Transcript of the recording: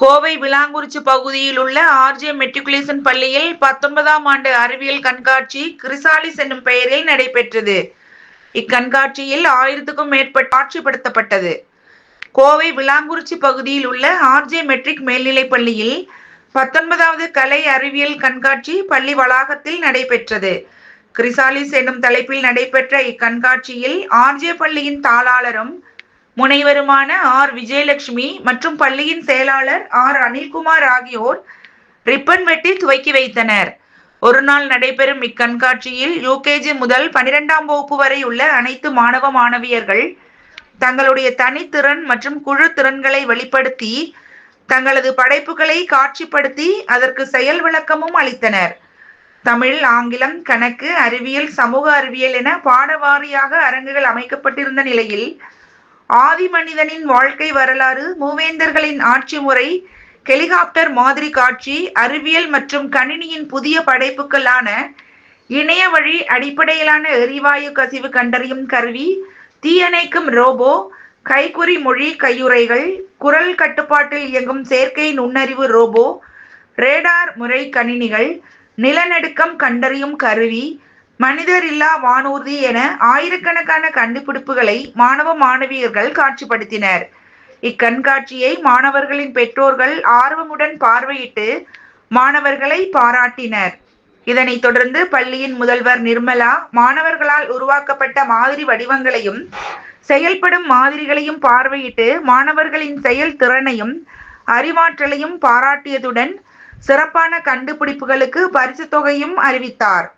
கோவை விளாங்குறிச்சி பகுதியில் உள்ள RJ matriculation பள்ளியில் 19ஆம் ஆண்டு அறிவியல் கண்காட்சி கிரிசாலிஸ் என்னும் பெயரில் நடைபெற்றது. இக்கண்காட்சியில் 1000க்கும் மேற்பட்ட காட்சிப்படுத்தப்பட்டது. கோவை விளாங்குறிச்சி பகுதியில் உள்ள ஆர்ஜே மெட்ரிக் மேல்நிலைப் பள்ளியில் 19வது கலை அறிவியல் கண்காட்சி பள்ளி வளாகத்தில் நடைபெற்றது. கிரிசாலிஸ் என்னும் தலைப்பில் நடைபெற்ற இக்கண்காட்சியில் ஆர்ஜே பள்ளியின் தாளாளரும் முனைவருமான ஆர். விஜயலட்சுமி மற்றும் பள்ளியின் செயலாளர் ஆர். அனில்குமார் ஆகியோர் ரிப்பன் வெட்டி துவக்கி வைத்தனர். ஒரு நாள் நடைபெறும் இக்கண்காட்சியில் யுகேஜி முதல் 12ஆம் வகுப்பு வரை உள்ள அனைத்து மாணவ மாணவியர்கள் தங்களுடைய தனித்திறன் மற்றும் குழு திறன்களை வெளிப்படுத்தி தங்களது படைப்புகளை காட்சிப்படுத்தி அதற்கு செயல் விளக்கமும் அளித்தனர். தமிழ், ஆங்கிலம், கணக்கு, அறிவியல், சமூக அறிவியல் என பாடவாரியாக அரங்குகள் அமைக்கப்பட்டிருந்த நிலையில் ஆதி மனிதனின் வாழ்க்கை வரலாறு, மூவேந்தர்களின் ஆட்சி முறை, ஹெலிகாப்டர் மாதிரி காட்சி, அறிவியல் மற்றும் கணினியின் புதிய படைப்புகளான இணைய வழி அடிப்படையிலான எரிவாயு கசிவு கண்டறியும் கருவி, தீயணைக்கும் ரோபோ, கைக்குறி மொழி கையுறைகள், குரல் கட்டுப்பாட்டில் இயங்கும் செயற்கை நுண்ணறிவு ரோபோ, ரேடார் முறை கணினிகள், நிலநடுக்கம் கண்டறியும் கருவி, மனிதர் இல்லா வானூர்தி என ஆயிரக்கணக்கான கண்டுபிடிப்புகளை மாணவ மாணவியர்கள் காட்சிப்படுத்தினர். இக்கண்காட்சியை மாணவர்களின் பெற்றோர்கள் ஆர்வமுடன் பார்வையிட்டு மாணவர்களை பாராட்டினர். இதனைத் தொடர்ந்து பள்ளியின் முதல்வர் நிர்மலா மாணவர்களால் உருவாக்கப்பட்ட மாதிரி வடிவங்களையும் செயல்படும் மாதிரிகளையும் பார்வையிட்டு மாணவர்களின் செயல் திறனையும் அறிவாற்றலையும் பாராட்டியதுடன் சிறப்பான கண்டுபிடிப்புகளுக்கு பரிசுத் தொகையும் அறிவித்தார்.